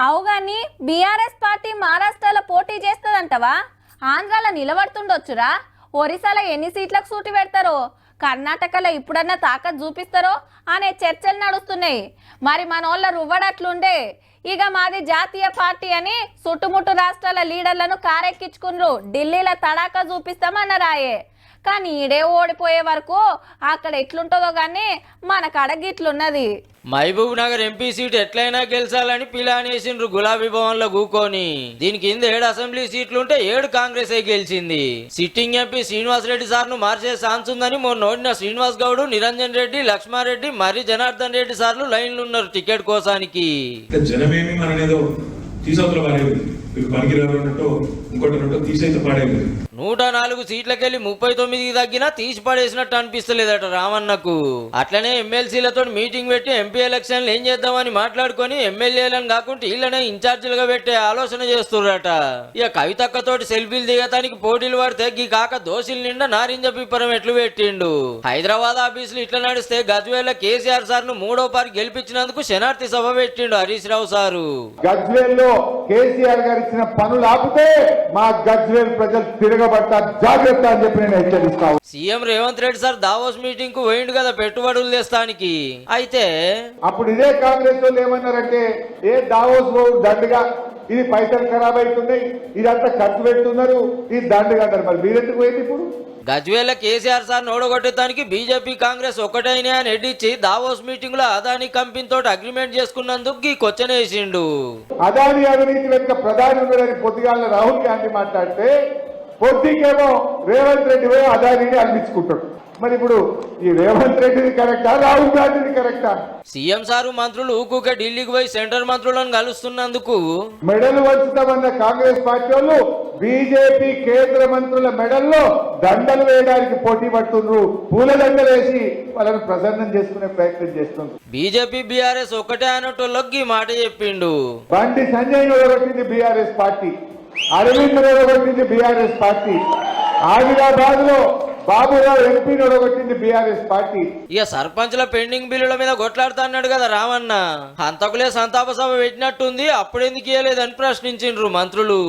అవు గాని BRS party మహారాష్ట్రలో పోటీ చేస్తుందంటవా? ఆంధ్రాలో నిలబడుతుండొచ్చురా. ఒరిస్సాలో ఎన్ని సీట్లకు సూటి పెడతారో, కర్ణాటకలో ఇప్పుడన్నా తాకత్ చూపిస్తారో అనే చర్చలు నడుస్తున్నాయి. మరి మనోళ్ళ రువ్వడట్లుండే. ఇక మాది జాతీయ పార్టీ అని చుట్టుముట్టు రాష్ట్రాల లీడర్లను కారెక్కించుకున్నారు. ఢిల్లీలో తడాకా చూపిస్తామన్నారాయే. కానీ ఈడే ఓడిపోయే వరకు అక్కడ ఎట్లుంటుందో కానీ మన కడగిట్లున్నది. మహబూబ్ నగర్ ఎంపీ సీట్ ఎట్లయినా గెలిచాలని ప్లాన్ వేసిండ్రు గులాబీ భవన్ లో కూకొని. దీని కింద 7 అసెంబ్లీ సీట్లుంటే 7 కాంగ్రెస్ గెలిచింది. Sitting MP Srinivas Reddy sir ను మార్చే ఛాన్స్ ఉందని మొన్న ఓడిన శ్రీనివాస్ గౌడ్, నిరంజన్ రెడ్డి, లక్ష్మారెడ్డి, మరి జనార్దన్ రెడ్డి సార్లు లైన్లు ఉన్నారు టికెట్ కోసానికి. జనమేమి మననేదో తీసవతల పాడేది, పనికిరానట్టు ఇంకోటి తీసైతే పాడేది. 104 సీట్లకెళ్లి 39కి తగ్గినా తీసి పడేసినట్టు అనిపిస్తలేదట రామన్నకు. అట్లనే ఎమ్మెల్సీలతో మీటింగ్ పెట్టి ఎంపీ ఎలక్షన్లు ఏం చేద్దామని మాట్లాడుకొని ఎమ్మెల్యేలను కాకుండా వీళ్ళనే ఇన్ఛార్జీలుగా పెట్టే ఆలోచన చేస్తుర్రట. ఇక కవితక్కతోటి సెల్ఫీలు దిగతానికి పోటీలు పడితే గీ కాక దోషుల నిండా నారింజ పిప్పరం ఎట్లు పెట్టిండు. హైదరాబాద్ ఆఫీసులు ఇట్లా నడిస్తే గజ్వేల్ కేసీఆర్ సార్ ను 3వ పారి గెలిపించినందుకు శనార్థి సభ పెట్టిండు హరీష్ రావు సారు. గజ్వేల్ లో కేసీఆర్ గారు ఇచ్చిన పనులు ఆపితే మా గజ్వేల్ ప్రజలు తిరగబడతారు, జాగ్రత్త అని చెప్పి నేను హెచ్చరిస్తాను. CM Revanth Reddy sir Davos meeting కు పోయిండు కదా పెట్టుబడులు తెస్తానికి. అయితే అప్పుడు ఇదే కాంగ్రెస్ వాళ్ళు ఏమన్నారంటే, ఏ దావోస్ దండుగా, ఇది పైసలు ఖరాబ్ అవుతున్నాయి, ఇదంతా ఖర్చు పెడుతున్నారు, ఇది దండుగా అంటారు. మరి మీరెందుకు పోయింది ఇప్పుడు? గజ్వేల్ కేసీఆర్ సార్ నోడగొట్టడానికి బీజేపీ కాంగ్రెస్ ఒకటైనా అని ఎడ్డిచ్చి దావోస్ మీటింగ్ లో అదానీ కంపెనీ తోటి అగ్రిమెంట్ చేసుకున్నందుకు క్వశ్చన్ వేసిండు. అదానీ అవినీతి వెనుక ప్రధాని ఉన్నాడని పొద్దుగాల రాహుల్ గాంధీ మాట్లాడితే, పొద్దుకేమో రేవంత్ రెడ్డి పోయి అదానీని అనిపించుకుంటాడు. మరి ఇప్పుడు ఈ రేవంత్ రెడ్డిది కరెక్టా, రాహుల్ గాంధీది కరెక్టా? సీఎం సారు మంత్రులు ఊకూకే ఢిల్లీకి పోయి సెంటర్ మంత్రులను కలుస్తున్నందుకు మెడల్ వంచుతామన్న కాంగ్రెస్ పార్టీ వాళ్ళు బీజేపీ కేంద్ర మంత్రుల మెడల్లో దండలు వేయడానికి పోటీ పడుతున్నారు. పూల దండలు వేసి వాళ్ళని ప్రసన్నం చేసుకునే ప్రయత్నం చేస్తున్నారు. బీజేపీ బీఆర్ఎస్ ఒకటే అన్నట్టు మాట చెప్పిండు. బండి సంజయ్ నిలబెట్టింది బీఆర్ఎస్ పార్టీ, అరవింద్ నిలబెట్టింది బీఆర్ఎస్ పార్టీ, ఆదిలాబాద్ లో బాబురావు ఎంపీ నిలబెట్టింది బీఆర్ఎస్ పార్టీ. ఇక సర్పంచ్ల పెండింగ్ బిల్లుల మీద కొట్లాడుతా అన్నాడు కదా రామన్న. హంతకులే సంతాప సభ పెట్టినట్టుంది, అప్పుడెందుకు ఇయ్యలేదని ప్రశ్నించిండ్రు మంత్రులు.